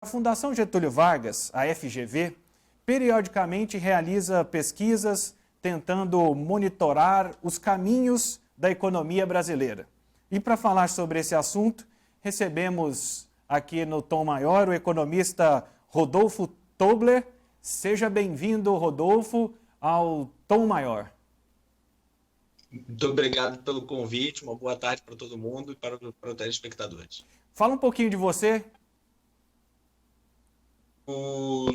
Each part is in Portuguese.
A Fundação Getúlio Vargas, a FGV, periodicamente realiza pesquisas tentando monitorar os caminhos da economia brasileira. E para falar sobre esse assunto, recebemos aqui no Tom Maior o economista Rodolfo Tobler. Seja bem-vindo, Rodolfo, ao Tom Maior. Muito obrigado pelo convite, uma boa tarde para todo mundo e para os telespectadores. Fala um pouquinho de você.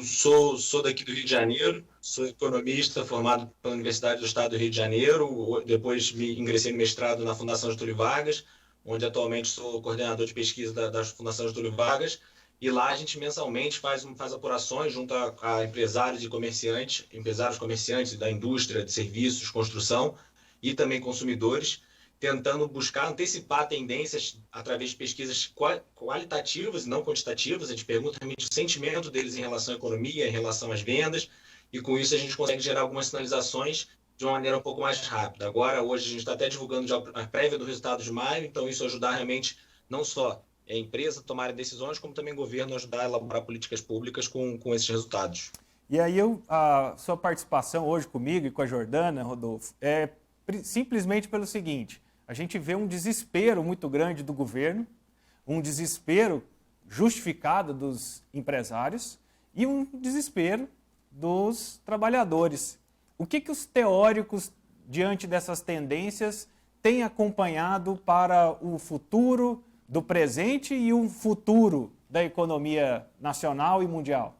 Sou daqui do Rio de Janeiro, sou economista formado pela Universidade do Estado do Rio de Janeiro, depois ingressei no mestrado na Fundação Getúlio Vargas, onde atualmente sou coordenador de pesquisa da Fundação Getúlio Vargas, e lá a gente mensalmente faz apurações junto a empresários e comerciantes da indústria, de serviços, construção e também consumidores, tentando buscar antecipar tendências através de pesquisas qualitativas e não quantitativas. A gente pergunta realmente o sentimento deles em relação à economia, em relação às vendas, e com isso a gente consegue gerar algumas sinalizações de uma maneira um pouco mais rápida. Agora, hoje, a gente está até divulgando já a prévia do resultado de maio, então isso ajudar realmente não só a empresa a tomar decisões, como também o governo ajudar a elaborar políticas públicas com esses resultados. E aí a sua participação hoje comigo e com a Jordana, Rodolfo, é simplesmente pelo seguinte: a gente vê um desespero muito grande do governo, um desespero justificado dos empresários e um desespero dos trabalhadores. O que os teóricos, diante dessas tendências, têm acompanhado para o futuro do presente e o futuro da economia nacional e mundial?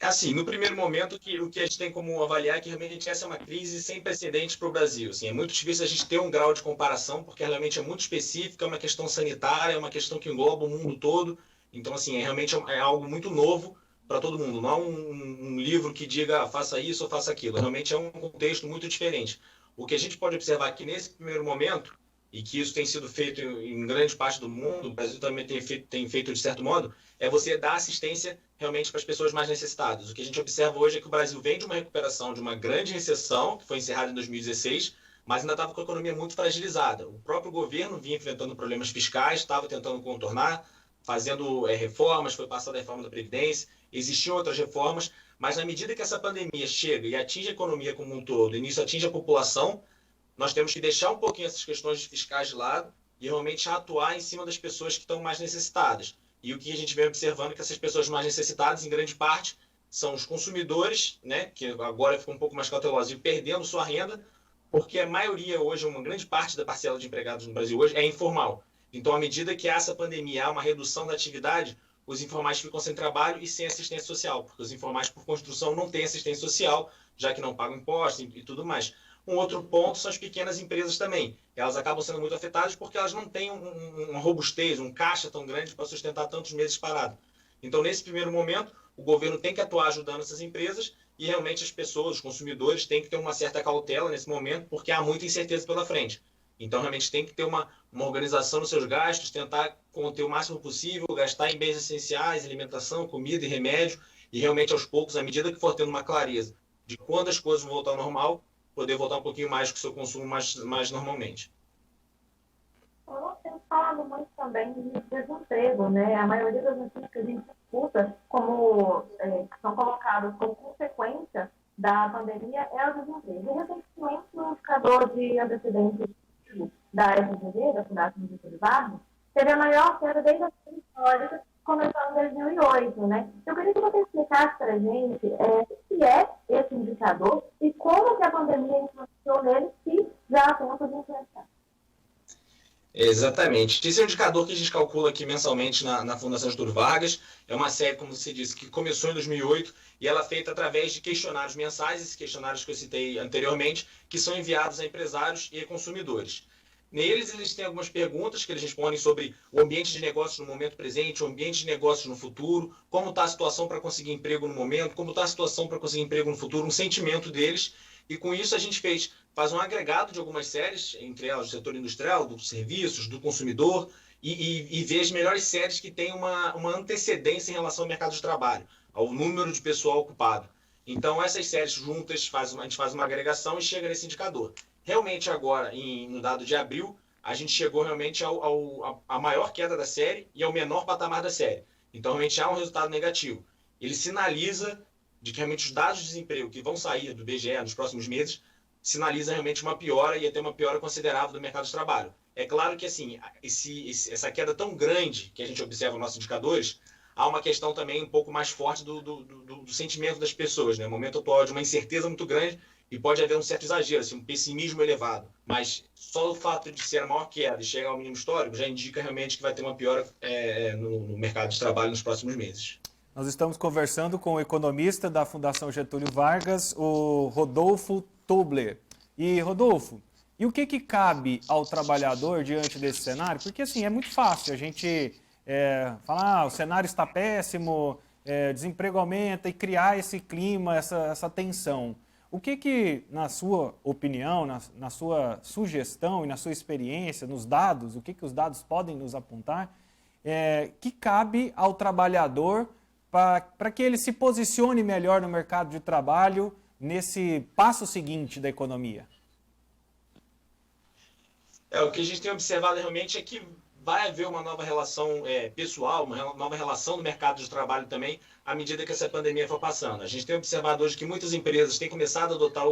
Assim, no primeiro momento, o que a gente tem como avaliar é que realmente essa é uma crise sem precedentes para o Brasil. Assim, é muito difícil a gente ter um grau de comparação, porque realmente é muito específica, é uma questão sanitária, é uma questão que engloba o mundo todo. Então, assim, realmente é algo muito novo para todo mundo. Não é um livro que diga faça isso ou faça aquilo. Realmente é um contexto muito diferente. O que a gente pode observar aqui nesse primeiro momento, e que isso tem sido feito em grande parte do mundo, o Brasil também tem feito de certo modo, é você dar assistência realmente para as pessoas mais necessitadas. O que a gente observa hoje é que o Brasil vem de uma recuperação de uma grande recessão, que foi encerrada em 2016, mas ainda estava com a economia muito fragilizada. O próprio governo vinha enfrentando problemas fiscais, estava tentando contornar, fazendo reformas, foi passada a reforma da Previdência, existiam outras reformas, mas na medida que essa pandemia chega e atinge a economia como um todo, e nisso atinge a população, nós temos que deixar um pouquinho essas questões fiscais de lado e realmente atuar em cima das pessoas que estão mais necessitadas. E o que a gente vem observando é que essas pessoas mais necessitadas, em grande parte, são os consumidores, né, que agora ficam um pouco mais cautelosos e perdendo sua renda, porque a maioria hoje, uma grande parte da parcela de empregados no Brasil hoje é informal. Então, à medida que essa pandemia há uma redução da atividade, os informais ficam sem trabalho e sem assistência social, porque os informais, por construção, não têm assistência social, já que não pagam impostos e tudo mais. Um outro ponto são as pequenas empresas também. Elas acabam sendo muito afetadas porque elas não têm uma robustez, um caixa tão grande para sustentar tantos meses parado. Então, nesse primeiro momento, o governo tem que atuar ajudando essas empresas e realmente as pessoas, os consumidores, têm que ter uma certa cautela nesse momento porque há muita incerteza pela frente. Então, realmente tem que ter uma organização nos seus gastos, tentar conter o máximo possível, gastar em bens essenciais, alimentação, comida e remédio, e realmente aos poucos, à medida que for tendo uma clareza de quando as coisas vão voltar ao normal, poder voltar um pouquinho mais com o seu consumo mais normalmente. Nós temos falado muito também de desemprego, né? A maioria das notícias que a gente escuta que são colocadas como consequência da pandemia é o desemprego. E recentemente, o indicador de antecedentes da FGV, da Fundação Getúlio Vargas, teve a maior queda desde a histórica, começando em 2008, né? Eu queria que você explicasse para a gente o que é esse indicador e como que a pandemia influenciou nele, se já há tempo de influenciar. Exatamente. Esse é um indicador que a gente calcula aqui mensalmente na Fundação Getúlio Vargas. É uma série, como você disse, que começou em 2008 e ela é feita através de questionários mensais, esses questionários que eu citei anteriormente, que são enviados a empresários e a consumidores. Neles, eles têm algumas perguntas que eles respondem sobre o ambiente de negócios no momento presente, o ambiente de negócios no futuro, como está a situação para conseguir emprego no momento, como está a situação para conseguir emprego no futuro, um sentimento deles. E com isso a gente faz um agregado de algumas séries, entre elas do setor industrial, dos serviços, do consumidor, e vê as melhores séries que têm uma antecedência em relação ao mercado de trabalho, ao número de pessoal ocupado. Então essas séries juntas, a gente faz uma agregação e chega nesse indicador. Realmente agora, no dado de abril, a gente chegou realmente à maior queda da série e ao menor patamar da série. Então, realmente há um resultado negativo. Ele sinaliza de que realmente os dados de desemprego que vão sair do IBGE nos próximos meses sinaliza realmente uma piora e até uma piora considerável do mercado de trabalho. É claro que assim, essa queda tão grande que a gente observa nos nossos indicadores, há uma questão também um pouco mais forte do sentimento das pessoas, né? O momento atual é de uma incerteza muito grande e pode haver um certo exagero, assim, um pessimismo elevado. Mas só o fato de ser a maior queda e chegar ao mínimo histórico já indica realmente que vai ter uma piora no mercado de trabalho nos próximos meses. Nós estamos conversando com o economista da Fundação Getúlio Vargas, o Rodolfo Tobler. E, Rodolfo, e o que cabe ao trabalhador diante desse cenário? Porque, assim, é muito fácil a gente falar, o cenário está péssimo, desemprego aumenta e criar esse clima, essa tensão. O que na sua opinião, na sua sugestão e na sua experiência, nos dados, o que os dados podem nos apontar, que cabe ao trabalhador para que ele se posicione melhor no mercado de trabalho nesse passo seguinte da economia? O que a gente tem observado realmente é que vai haver uma nova relação pessoal, uma nova relação no mercado de trabalho também, à medida que essa pandemia for passando. A gente tem observado hoje que muitas empresas têm começado a adotar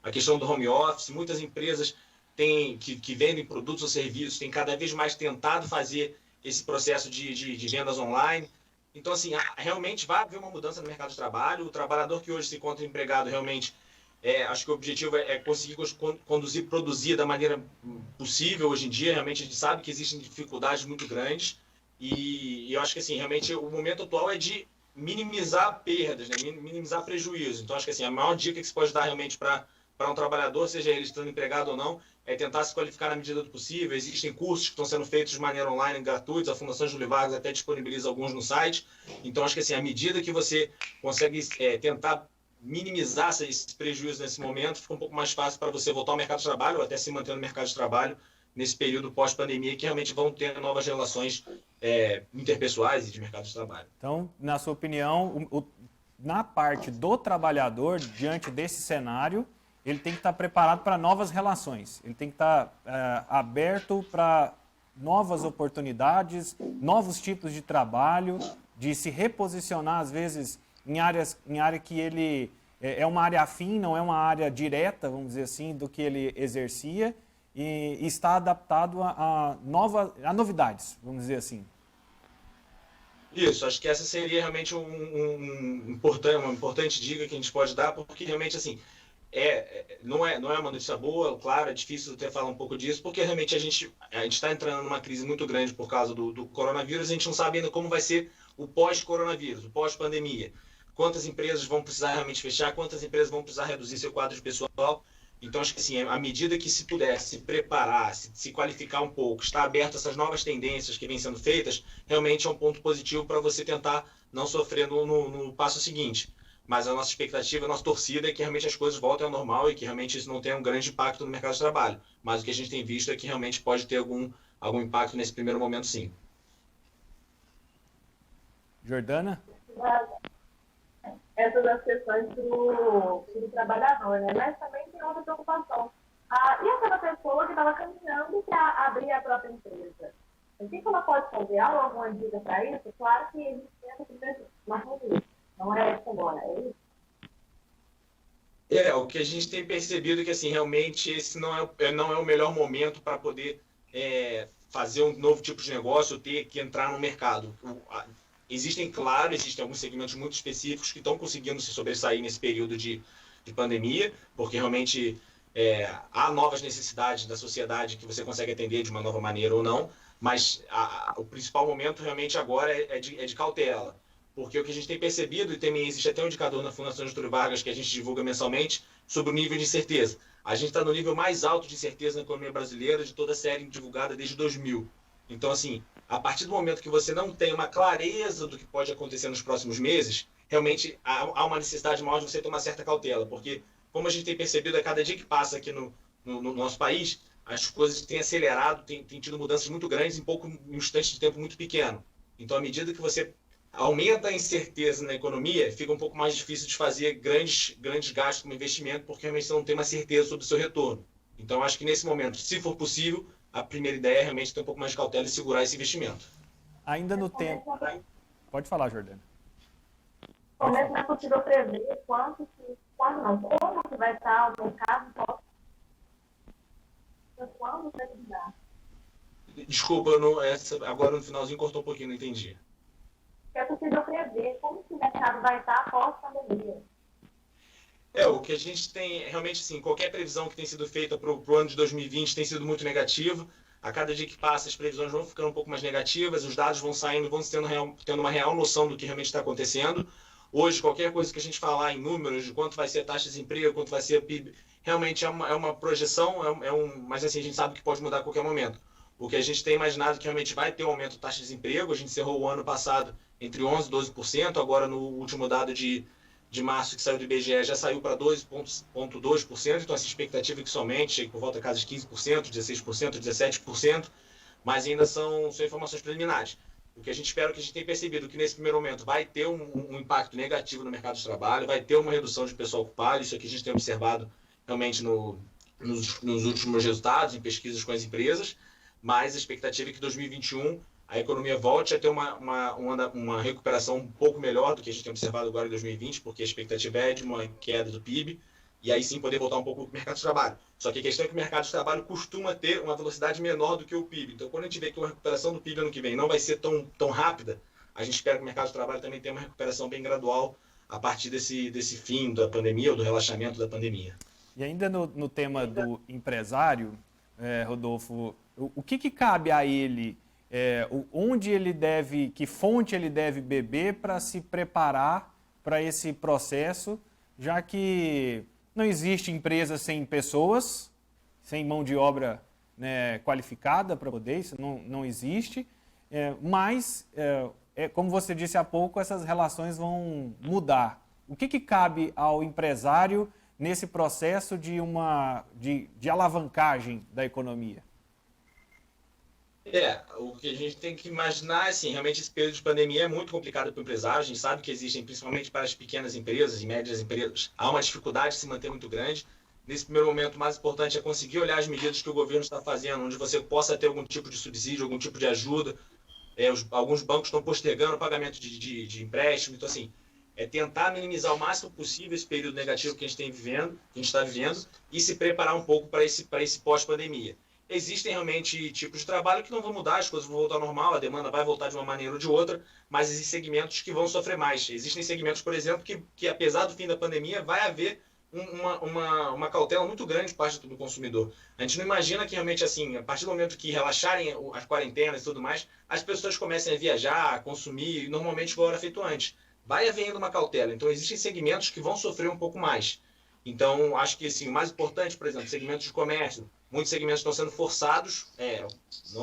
a questão do home office, muitas empresas que vendem produtos ou serviços têm cada vez mais tentado fazer esse processo de vendas online. Então, assim, realmente vai haver uma mudança no mercado de trabalho. O trabalhador que hoje se encontra empregado realmente, acho que o objetivo é conseguir produzir da maneira possível hoje em dia. Realmente a gente sabe que existem dificuldades muito grandes e eu acho que, assim, realmente o momento atual é de minimizar perdas, né? Minimizar prejuízos. Então, acho que, assim, a maior dica que se pode dar realmente para um trabalhador, seja ele estando empregado ou não, é tentar se qualificar na medida do possível. Existem cursos que estão sendo feitos de maneira online, gratuitos. A Fundação Getúlio Vargas até disponibiliza alguns no site. Então, acho que, assim, à medida que você consegue tentar minimizar esses prejuízos nesse momento, fica um pouco mais fácil para você voltar ao mercado de trabalho ou até se manter no mercado de trabalho nesse período pós-pandemia, que realmente vão ter novas relações interpessoais e de mercado de trabalho. Então, na sua opinião, na parte do trabalhador, diante desse cenário, ele tem que estar preparado para novas relações, ele tem que estar aberto para novas oportunidades, novos tipos de trabalho, de se reposicionar, às vezes, em área que ele é uma área afim, não é uma área direta, vamos dizer assim, do que ele exercia, e está adaptado a novidades, vamos dizer assim. Isso, acho que essa seria realmente uma importante dica que a gente pode dar, porque realmente, assim, não é uma notícia boa, claro, é difícil até falar um pouco disso, porque realmente a gente está entrando numa crise muito grande por causa do coronavírus, a gente não sabe ainda como vai ser o pós-coronavírus, o pós-pandemia. Quantas empresas vão precisar realmente fechar, quantas empresas vão precisar reduzir seu quadro de pessoal. Então, acho que assim, à medida que se puder se preparar, se qualificar um pouco, estar aberto a essas novas tendências que vêm sendo feitas, realmente é um ponto positivo para você tentar não sofrer no passo seguinte. Mas a nossa expectativa, a nossa torcida é que realmente as coisas voltem ao normal e que realmente isso não tenha um grande impacto no mercado de trabalho. Mas o que a gente tem visto é que realmente pode ter algum impacto nesse primeiro momento, sim. Jordana? Essas das questões do trabalhador, né? Mas também tem outra preocupação. E aquela pessoa que estava caminhando para abrir a própria empresa? O que ela pode fazer? Há alguma dica para isso? Claro que existe uma reunião. Não é essa agora, é isso? O que a gente tem percebido é que, assim, realmente esse não é o melhor momento para poder fazer um novo tipo de negócio, ter que entrar no mercado. Existem alguns segmentos muito específicos que estão conseguindo se sobressair nesse período de pandemia, porque realmente há novas necessidades da sociedade que você consegue atender de uma nova maneira ou não, mas o principal momento realmente agora é de cautela. Porque o que a gente tem percebido, e também existe até um indicador na Fundação Getúlio Vargas que a gente divulga mensalmente, sobre o nível de incerteza. A gente está no nível mais alto de incerteza na economia brasileira de toda a série divulgada desde 2000. Então, assim, a partir do momento que você não tem uma clareza do que pode acontecer nos próximos meses, realmente há uma necessidade maior de você ter uma certa cautela. Porque, como a gente tem percebido, a cada dia que passa aqui no nosso país, as coisas têm acelerado, têm tido mudanças muito grandes em um instante de tempo muito pequeno. Então, à medida que você aumenta a incerteza na economia, fica um pouco mais difícil de fazer grandes gastos como investimento, porque realmente você não tem uma certeza sobre o seu retorno. Então, acho que nesse momento, se for possível, a primeira ideia é realmente ter um pouco mais de cautela e segurar esse investimento. Ainda no tempo... Pode falar, Jordana. Como é possível prever como que vai estar o mercado quando vai mudar? Desculpa, agora no finalzinho cortou um pouquinho, não entendi. É possível prever como que o mercado vai estar após a pandemia. O que a gente tem, realmente, assim, qualquer previsão que tem sido feita para o ano de 2020 tem sido muito negativa. A cada dia que passa, as previsões vão ficando um pouco mais negativas, os dados vão saindo, vão tendo uma real noção do que realmente está acontecendo. Hoje, qualquer coisa que a gente falar em números, de quanto vai ser a taxa de desemprego, quanto vai ser a PIB, realmente é uma projeção, mas assim, a gente sabe que pode mudar a qualquer momento. O que a gente tem imaginado que realmente vai ter um aumento da taxa de desemprego, a gente encerrou o ano passado entre 11% e 12%, agora no último dado de março que saiu do IBGE já saiu para 12,2%, então essa expectativa é que somente chegue por volta da casa de 15%, 16%, 17%, mas ainda são informações preliminares. O que a gente espera, que a gente tem percebido que nesse primeiro momento vai ter um impacto negativo no mercado de trabalho, vai ter uma redução de pessoal ocupado, isso aqui a gente tem observado realmente nos últimos resultados, em pesquisas com as empresas, mas a expectativa é que 2021 a economia volte a ter uma recuperação um pouco melhor do que a gente tem observado agora em 2020, porque a expectativa é de uma queda do PIB, e aí sim poder voltar um pouco para o mercado de trabalho. Só que a questão é que o mercado de trabalho costuma ter uma velocidade menor do que o PIB. Então, quando a gente vê que a recuperação do PIB ano que vem não vai ser tão rápida, a gente espera que o mercado de trabalho também tenha uma recuperação bem gradual a partir desse fim da pandemia ou do relaxamento da pandemia. E ainda no tema do empresário, Rodolfo, o que cabe a ele, que fonte ele deve beber para se preparar para esse processo, já que não existe empresa sem pessoas, sem mão de obra, né, qualificada para poder, isso não existe, mas, como você disse há pouco, essas relações vão mudar. O que cabe ao empresário nesse processo de alavancagem da economia? O que a gente tem que imaginar, assim, realmente esse período de pandemia é muito complicado para o empresário. A gente sabe que existem, principalmente para as pequenas empresas e médias empresas, há uma dificuldade de se manter muito grande. Nesse primeiro momento, o mais importante é conseguir olhar as medidas que o governo está fazendo, onde você possa ter algum tipo de subsídio, algum tipo de ajuda. Alguns bancos estão postergando o pagamento de empréstimo. Então, assim, tentar minimizar o máximo possível esse período negativo que a gente está vivendo e se preparar um pouco para esse pós-pandemia. Existem realmente tipos de trabalho que não vão mudar, as coisas vão voltar ao normal, a demanda vai voltar de uma maneira ou de outra, mas existem segmentos que vão sofrer mais. Existem segmentos, por exemplo, que apesar do fim da pandemia, vai haver uma cautela muito grande por parte do consumidor. A gente não imagina que realmente, assim, a partir do momento que relaxarem as quarentenas e tudo mais, as pessoas comecem a viajar, a consumir, normalmente igual era feito antes. Vai havendo uma cautela. Então, existem segmentos que vão sofrer um pouco mais. Então, acho que assim, o mais importante, por exemplo, segmentos de comércio, muitos segmentos estão sendo forçados,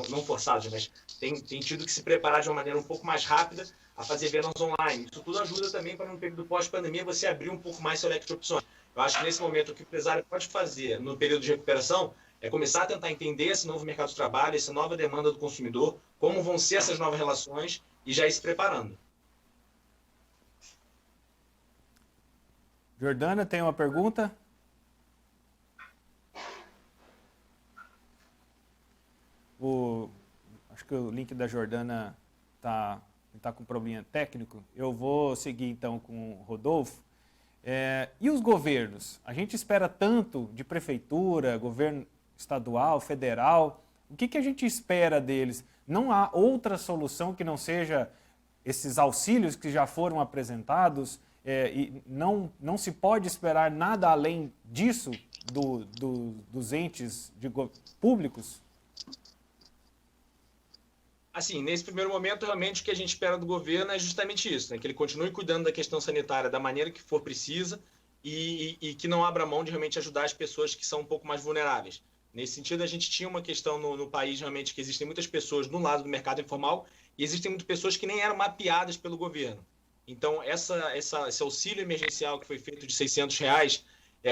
não forçados, mas tem tido que se preparar de uma maneira um pouco mais rápida a fazer vendas online. Isso tudo ajuda também para, no período pós-pandemia, você abrir um pouco mais seu leque de opções. Eu acho que nesse momento o que o empresário pode fazer no período de recuperação é começar a tentar entender esse novo mercado de trabalho, essa nova demanda do consumidor, como vão ser essas novas relações e já ir se preparando. Jordana, tem uma pergunta? Acho que o link da Jordana está com problema técnico. Eu vou seguir então com o Rodolfo. E os governos? A gente espera tanto de prefeitura, governo estadual, federal. O que a gente espera deles? Não há outra solução que não seja esses auxílios que já foram apresentados? E não se pode esperar nada além disso dos entes públicos? Assim, nesse primeiro momento, realmente o que a gente espera do governo é justamente isso, né? Que ele continue cuidando da questão sanitária da maneira que for precisa e que não abra mão de realmente ajudar as pessoas que são um pouco mais vulneráveis. Nesse sentido, a gente tinha uma questão no país realmente que existem muitas pessoas no lado do mercado informal e existem muitas pessoas que nem eram mapeadas pelo governo. Então, esse auxílio emergencial que foi feito de R$600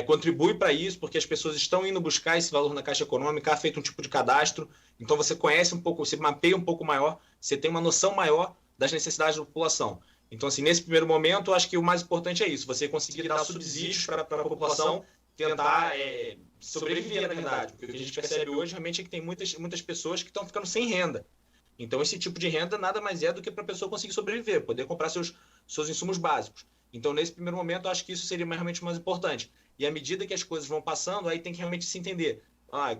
contribui para isso, porque as pessoas estão indo buscar esse valor na Caixa Econômica, há feito um tipo de cadastro, então você conhece um pouco, você mapeia um pouco maior, você tem uma noção maior das necessidades da população. Então, assim, nesse primeiro momento, eu acho que o mais importante é isso, você conseguir dar subsídios para a população tentar sobreviver, na verdade. Porque o que a gente percebe hoje realmente é que tem muitas pessoas que estão ficando sem renda. Então, esse tipo de renda nada mais é do que para a pessoa conseguir sobreviver, poder comprar seus insumos básicos. Então, nesse primeiro momento, eu acho que isso seria realmente mais importante. E à medida que as coisas vão passando, aí tem que realmente se entender.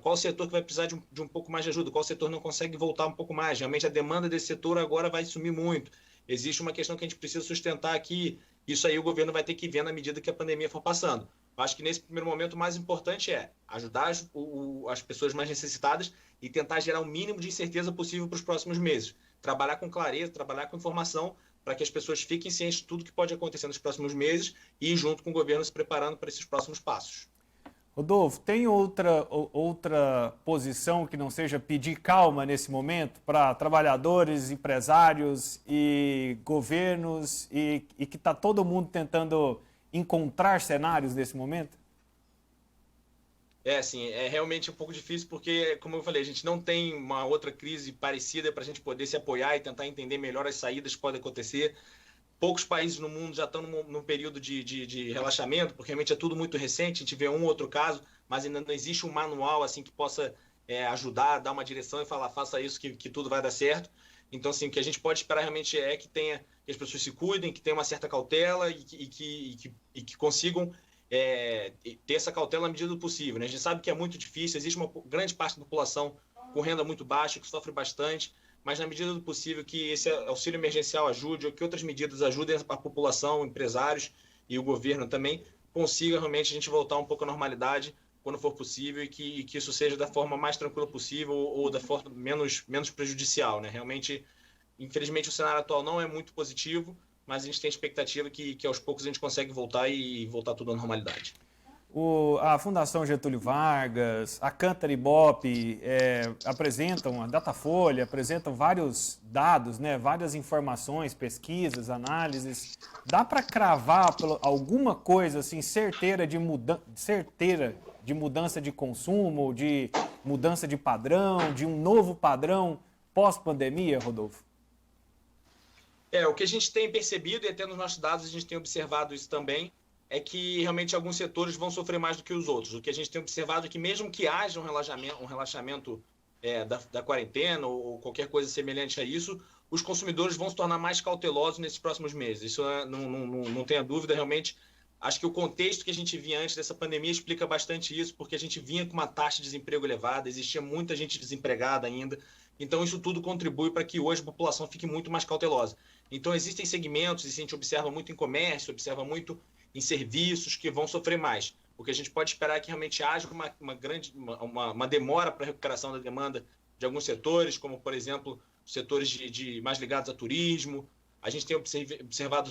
Qual setor que vai precisar de um pouco mais de ajuda? Qual setor não consegue voltar um pouco mais? Realmente, a demanda desse setor agora vai sumir muito. Existe uma questão que a gente precisa sustentar aqui. Isso aí o governo vai ter que ver na medida que a pandemia for passando. Eu acho que nesse primeiro momento o mais importante é ajudar as pessoas mais necessitadas e tentar gerar o mínimo de incerteza possível para os próximos meses. Trabalhar com clareza, trabalhar com informação para que as pessoas fiquem cientes de tudo que pode acontecer nos próximos meses e ir junto com o governo se preparando para esses próximos passos. Rodolfo, tem outra posição que não seja pedir calma nesse momento para trabalhadores, empresários e governos e que está todo mundo tentando encontrar cenários nesse momento? Assim, é realmente um pouco difícil porque, como eu falei, a gente não tem uma outra crise parecida para a gente poder se apoiar e tentar entender melhor as saídas que podem acontecer. Poucos países no mundo já estão num período de relaxamento, porque realmente é tudo muito recente, a gente vê um ou outro caso, mas ainda não existe um manual assim que possa ajudar, dar uma direção e falar, faça isso que tudo vai dar certo. Então, assim, o que a gente pode esperar realmente é que as pessoas se cuidem, que tenham uma certa cautela e que consigam ter essa cautela na medida do possível, né? A gente sabe que é muito difícil, existe uma grande parte da população com renda muito baixa, que sofre bastante, mas na medida do possível que esse auxílio emergencial ajude, ou que outras medidas ajudem a população, empresários e o governo também, consiga realmente a gente voltar um pouco à normalidade quando for possível e que isso seja da forma mais tranquila possível ou da forma menos prejudicial, né? Realmente, infelizmente, o cenário atual não é muito positivo, mas a gente tem a expectativa que aos poucos a gente consegue voltar e voltar tudo à normalidade. A Fundação Getúlio Vargas, a Cantar Ibope apresentam, a Datafolha apresentam vários dados, né, várias informações, pesquisas, análises. Dá para cravar alguma coisa assim, certeira de mudança de consumo, de mudança de padrão, de um novo padrão pós-pandemia, Rodolfo? O que a gente tem percebido, e até nos nossos dados a gente tem observado isso também, é que realmente alguns setores vão sofrer mais do que os outros. O que a gente tem observado é que mesmo que haja um relaxamento da quarentena ou qualquer coisa semelhante a isso, os consumidores vão se tornar mais cautelosos nesses próximos meses. Isso não tenha dúvida, realmente. Acho que o contexto que a gente via antes dessa pandemia explica bastante isso, porque a gente vinha com uma taxa de desemprego elevada, existia muita gente desempregada ainda. Então, isso tudo contribui para que hoje a população fique muito mais cautelosa. Então, existem segmentos, e a gente observa muito em comércio, observa muito em serviços que vão sofrer mais. O que a gente pode esperar é que realmente haja uma demora para a recuperação da demanda de alguns setores, como, por exemplo, setores mais ligados a turismo. A gente tem observado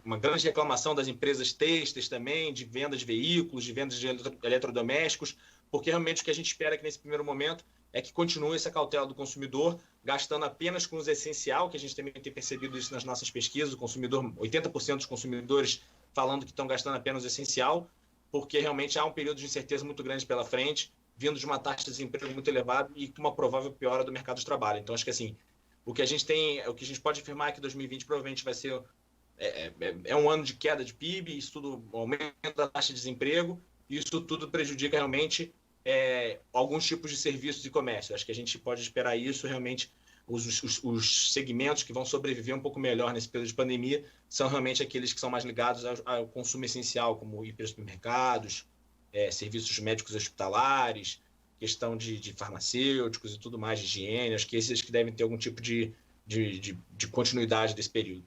uma grande reclamação das empresas têxteis também, de venda de veículos, de vendas de eletrodomésticos, porque realmente o que a gente espera que nesse primeiro momento é que continue essa cautela do consumidor, gastando apenas com o essencial, que a gente também tem percebido isso nas nossas pesquisas, 80% dos consumidores falando que estão gastando apenas o essencial, porque realmente há um período de incerteza muito grande pela frente, vindo de uma taxa de desemprego muito elevada e com uma provável piora do mercado de trabalho. Então, acho que assim, o que a gente pode afirmar é que 2020 provavelmente vai ser um ano de queda de PIB, isso tudo aumenta a taxa de desemprego, e isso tudo prejudica realmente alguns tipos de serviços e comércio. Acho que a gente pode esperar isso realmente. Os segmentos que vão sobreviver um pouco melhor nesse período de pandemia são realmente aqueles que são mais ligados ao consumo essencial, como hipersupermercados, serviços médicos hospitalares, questão de farmacêuticos e tudo mais, de higiene. Acho que esses que devem ter algum tipo de continuidade desse período.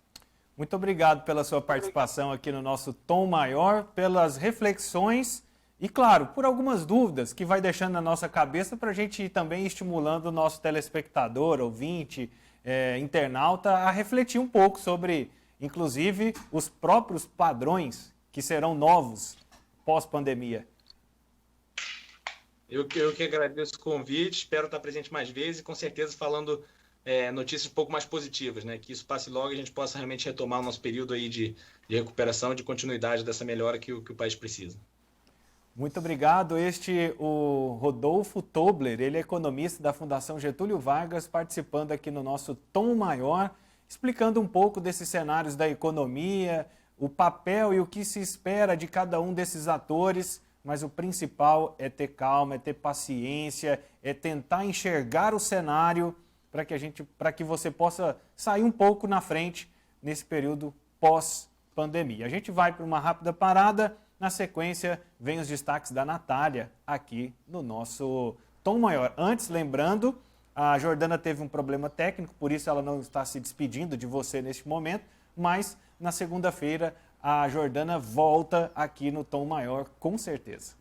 Muito obrigado pela sua participação aqui no nosso Tom Maior, pelas reflexões e, claro, por algumas dúvidas que vai deixando na nossa cabeça para a gente ir também estimulando o nosso telespectador, ouvinte, internauta a refletir um pouco sobre, inclusive, os próprios padrões que serão novos pós-pandemia. Eu que agradeço o convite, espero estar presente mais vezes e com certeza falando notícias um pouco mais positivas, né? Que isso passe logo e a gente possa realmente retomar o nosso período aí de recuperação e de continuidade dessa melhora que o país precisa. Muito obrigado. O Rodolfo Tobler, ele é economista da Fundação Getúlio Vargas, participando aqui no nosso Tom Maior, explicando um pouco desses cenários da economia, o papel e o que se espera de cada um desses atores, mas o principal é ter calma, é ter paciência, é tentar enxergar o cenário para que você possa sair um pouco na frente nesse período pós-pandemia. A gente vai para uma rápida parada, na sequência vem os destaques da Natália aqui no nosso Tom Maior. Antes, lembrando, a Jordana teve um problema técnico, por isso ela não está se despedindo de você neste momento, mas na segunda-feira a Jordana volta aqui no Tom Maior, com certeza.